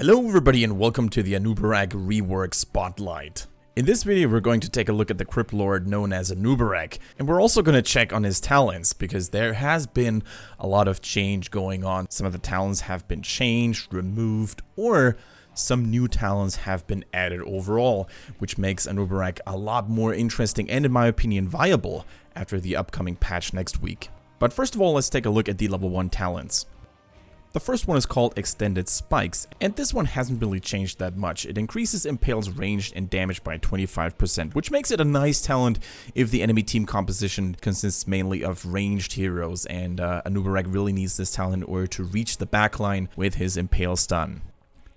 Hello everybody and welcome to the Anub'arak Rework Spotlight. In this video we're going to take a look at the Crypt Lord known as Anubarak, and we're also going to check on his talents because there has been a lot of change going on. Some of the talents have been changed, removed, or some new talents have been added overall, which makes Anubarak a lot more interesting and, in my opinion, viable after the upcoming patch next week. But first of all, let's take a look at the level 1 talents. The first one is called Extended Spikes, and this one hasn't really changed that much. It increases Impale's range and damage by 25%, which makes it a nice talent if the enemy team composition consists mainly of ranged heroes, and Anubarak really needs this talent in order to reach the backline with his Impale stun.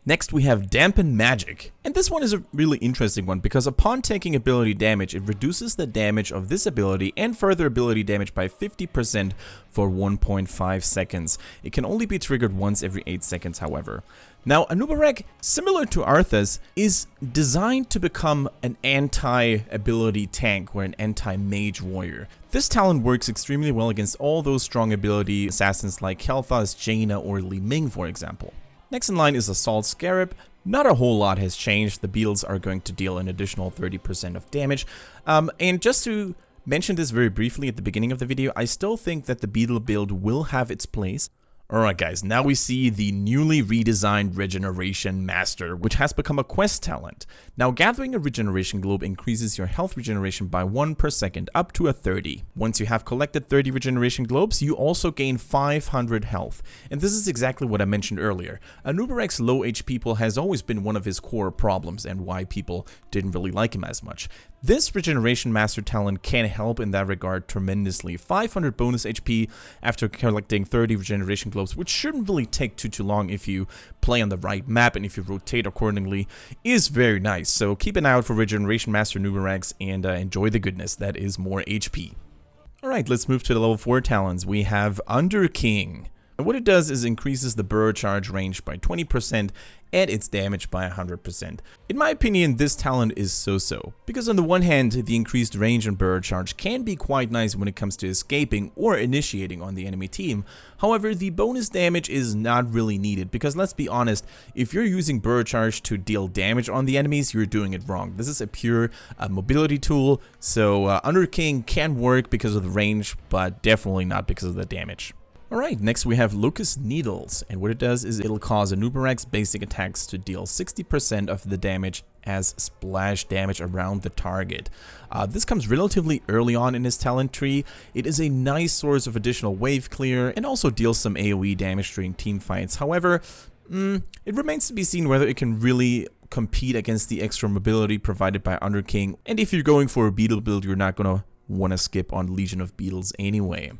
Next we have Dampen Magic, and this one is a really interesting one because upon taking ability damage, it reduces the damage of this ability and further ability damage by 50% for 1.5 seconds. It can only be triggered once every 8 seconds, however. Now, Anubarak, similar to Arthas, is designed to become an anti-ability tank or an anti-mage warrior. This talent works extremely well against all those strong ability assassins like Kel'Thas, Jaina, or Li Ming, for example. Next in line is Assault Scarab. Not a whole lot has changed. The beetles are going to deal an additional 30% of damage. And just to mention this very briefly at the beginning of the video, I still think that the beetle build will have its place. Alright guys, now we see the newly redesigned Regeneration Master, which has become a quest talent. Now gathering a regeneration globe increases your health regeneration by 1 per second up to a 30. Once you have collected 30 regeneration globes, you also gain 500 health. And this is exactly what I mentioned earlier. Anubarak's low HP pool has always been one of his core problems and why people didn't really like him as much. This Regeneration Master talent can help in that regard tremendously. 500 bonus HP after collecting 30 regeneration globes, which shouldn't really take too long if you play on the right map and if you rotate accordingly, is very nice. So keep an eye out for Regeneration Master Anubaraks and enjoy the goodness that is more HP. Alright, let's move to the level 4 talents. We have Under King. And what it does is increases the burrow charge range by 20% and its damage by 100%. In my opinion, this talent is so-so, because on the one hand, the increased range and burrow charge can be quite nice when it comes to escaping or initiating on the enemy team. However, the bonus damage is not really needed, because let's be honest, if you're using burrow charge to deal damage on the enemies, you're doing it wrong. This is a pure mobility tool, so Under King can work because of the range, but definitely not because of the damage. Alright, next we have Locust Needles, and what it does is it'll cause Anubarak's basic attacks to deal 60% of the damage as splash damage around the target. This comes relatively early on in his talent tree. It is a nice source of additional wave clear and also deals some AoE damage during team fights. However, it remains to be seen whether it can really compete against the extra mobility provided by Under King, and if you're going for a beetle build, you're not gonna want to skip on Legion of Beetles anyway.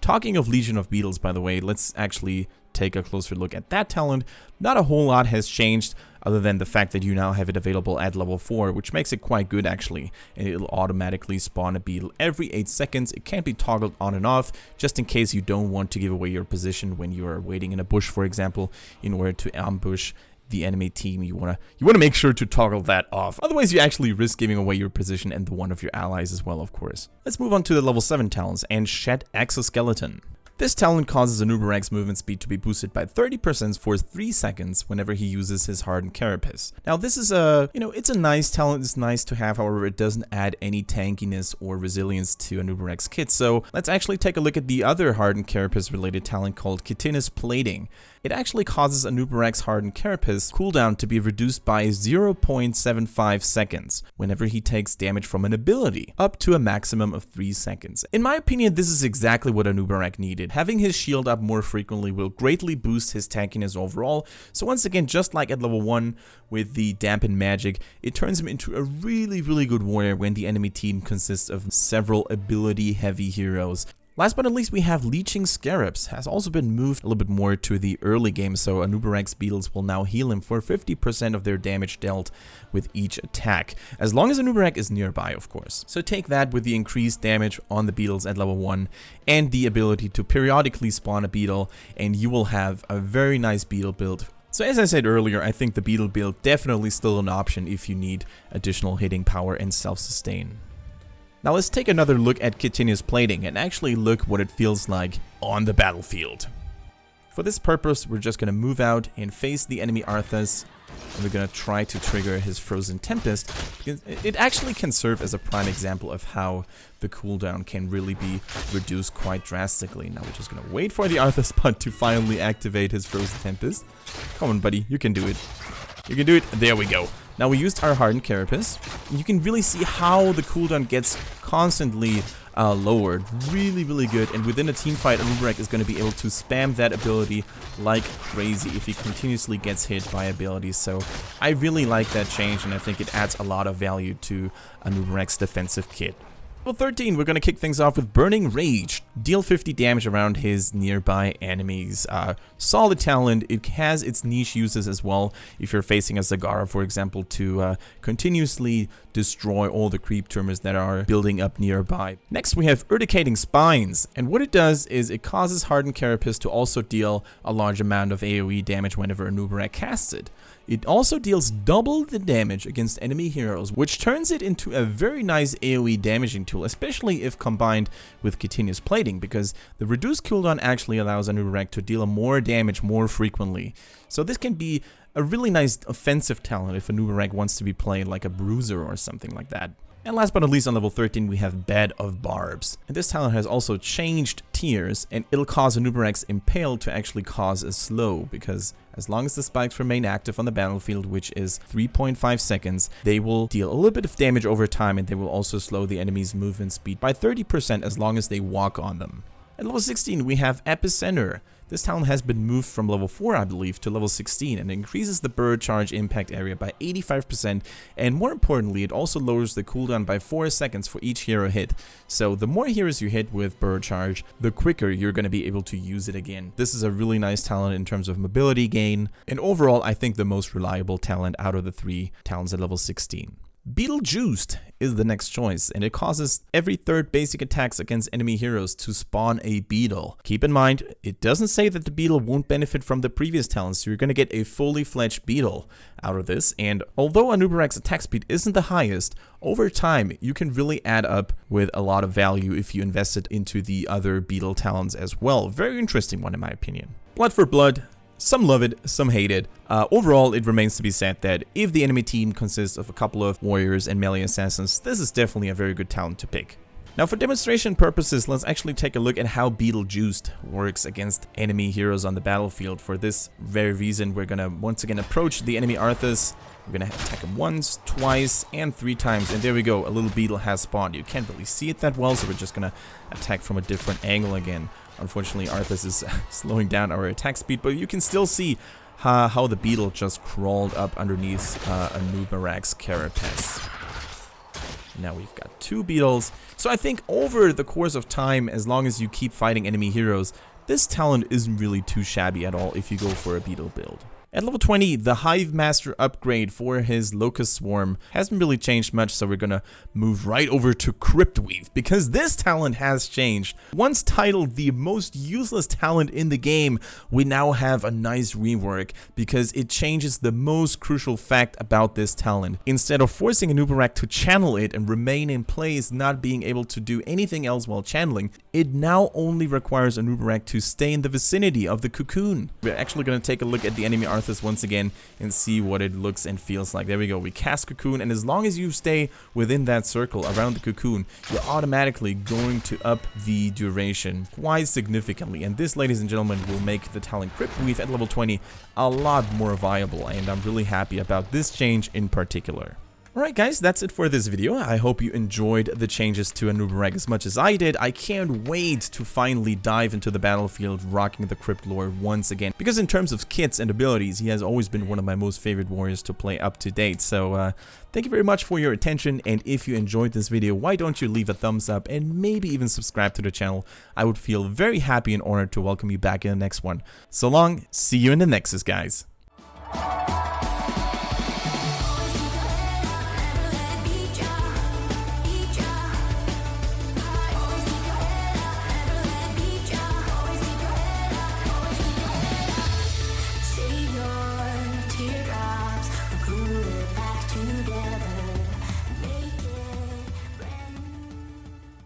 Talking of Legion of Beetles, by the way, let's actually take a closer look at that talent. Not a whole lot has changed other than the fact that you now have it available at level 4, which makes it quite good actually, and it'll automatically spawn a beetle every 8 seconds. It can't be toggled on and off, just in case you don't want to give away your position when you are waiting in a bush, for example, in order to ambush the enemy team. You wanna make sure to toggle that off. Otherwise, you actually risk giving away your position and the one of your allies as well, of course. Let's move on to the level 7 talents and Shed Exoskeleton. This talent causes Anubarak's movement speed to be boosted by 30% for 3 seconds whenever he uses his Hardened Carapace. Now this is it's a nice talent, it's nice to have, however it doesn't add any tankiness or resilience to Anubarak's kit. So let's actually take a look at the other Hardened Carapace related talent called Chitinous Plating. It actually causes Anubarak's Hardened Carapace cooldown to be reduced by 0.75 seconds whenever he takes damage from an ability, up to a maximum of 3 seconds. In my opinion, this is exactly what Anubarak needed. Having his shield up more frequently will greatly boost his tankiness overall. So once again, just like at level 1 with the Dampen Magic, it turns him into a really good warrior when the enemy team consists of several ability heavy heroes. Last but not least, we have Leeching Scarabs. Has also been moved a little bit more to the early game, so Anubarak's beetles will now heal him for 50% of their damage dealt with each attack, as long as Anubarak is nearby, of course. So take that with the increased damage on the beetles at level 1 and the ability to periodically spawn a beetle, and you will have a very nice beetle build. So as I said earlier, I think the beetle build definitely still an option if you need additional hitting power and self-sustain. Now let's take another look at Chitinous Plating and actually look what it feels like on the battlefield. For this purpose, we're just going to move out and face the enemy Arthas. And we're going to try to trigger his Frozen Tempest, because it actually can serve as a prime example of how the cooldown can really be reduced quite drastically. Now we're just going to wait for the Arthas Spot to finally activate his Frozen Tempest. Come on, buddy, you can do it. You can do it. There we go. Now we used our Hardened Carapace. You can really see how the cooldown gets constantly lowered. Really good. And within a team fight, Anubarak is going to be able to spam that ability like crazy if he continuously gets hit by abilities. So I really like that change, and I think it adds a lot of value to Anubarak's defensive kit. Level 13, we're going to kick things off with Burning Rage. Deal 50 damage around his nearby enemies. Solid talent. It has its niche uses as well. If you're facing a Zagara, for example, to continuously destroy all the creep tumors that are building up nearby. Next, we have Urticating Spines. And what it does is it causes Hardened Carapace to also deal a large amount of AoE damage whenever Anubarak casts it. It also deals double the damage against enemy heroes, which turns it into a very nice AoE damaging tool, especially if combined with continuous plating, because the reduced cooldown actually allows Anubarak to deal more damage more frequently. So this can be a really nice offensive talent if Anubarak wants to be played like a bruiser or something like that. And last but not least, on level 13, we have Bed of Barbs. And this talent has also changed tiers, and it'll cause Anubarak's Impale to actually cause a slow, because as long as the spikes remain active on the battlefield, which is 3.5 seconds, they will deal a little bit of damage over time, and they will also slow the enemy's movement speed by 30% as long as they walk on them. At level 16, we have Epicenter. This talent has been moved from level 4, I believe, to level 16, and increases the bird charge impact area by 85%, and more importantly, it also lowers the cooldown by 4 seconds for each hero hit. So the more heroes you hit with bird charge, the quicker you're going to be able to use it again. This is a really nice talent in terms of mobility gain, and overall, I think the most reliable talent out of the 3 talents at level 16. Beetlejuiced is the next choice, and it causes every third basic attacks against enemy heroes to spawn a beetle. Keep in mind, it doesn't say that the beetle won't benefit from the previous talents, so you're going to get a fully fledged beetle out of this, and although Anubarak's attack speed isn't the highest, over time you can really add up with a lot of value if you invest it into the other beetle talents as well. Very interesting one in my opinion. Blood for Blood. Some love it, some hate it. Overall, it remains to be said that if the enemy team consists of a couple of warriors and melee assassins, this is definitely a very good talent to pick. Now, for demonstration purposes, let's actually take a look at how Beetlejuiced works against enemy heroes on the battlefield. For this very reason, we're gonna once again approach the enemy Arthas. We're gonna attack him once, twice, and 3 times, and there we go, a little beetle has spawned. You can't really see it that well, so we're just gonna attack from a different angle again. Unfortunately, Arthas is slowing down our attack speed, but you can still see how the beetle just crawled up underneath Anubarak's carapace. Now we've got 2 beetles. So I think over the course of time, as long as you keep fighting enemy heroes, this talent isn't really too shabby at all if you go for a beetle build. At level 20, the Hive Master upgrade for his Locust Swarm hasn't really changed much, so we're gonna move right over to Crypt Weave, because this talent has changed. Once titled the most useless talent in the game, we now have a nice rework, because it changes the most crucial fact about this talent. Instead of forcing Anubarak to channel it and remain in place, not being able to do anything else while channeling, it now only requires Anubarak to stay in the vicinity of the cocoon. We're actually gonna take a look at the enemy Arthas once again and see what it looks and feels like. There we go, we cast Cocoon, and as long as you stay within that circle around the Cocoon, you're automatically going to up the duration quite significantly, and this, ladies and gentlemen, will make the talent Crypt Weave at level 20 a lot more viable, and I'm really happy about this change in particular. Alright guys, that's it for this video. I hope you enjoyed the changes to Anubarak as much as I did. I can't wait to finally dive into the battlefield rocking the Crypt Lord once again, because in terms of kits and abilities, he has always been one of my most favorite warriors to play up to date. So thank you very much for your attention, and if you enjoyed this video, why don't you leave a thumbs up and maybe even subscribe to the channel. I would feel very happy and honored to welcome you back in the next one. So long, see you in the Nexus, guys.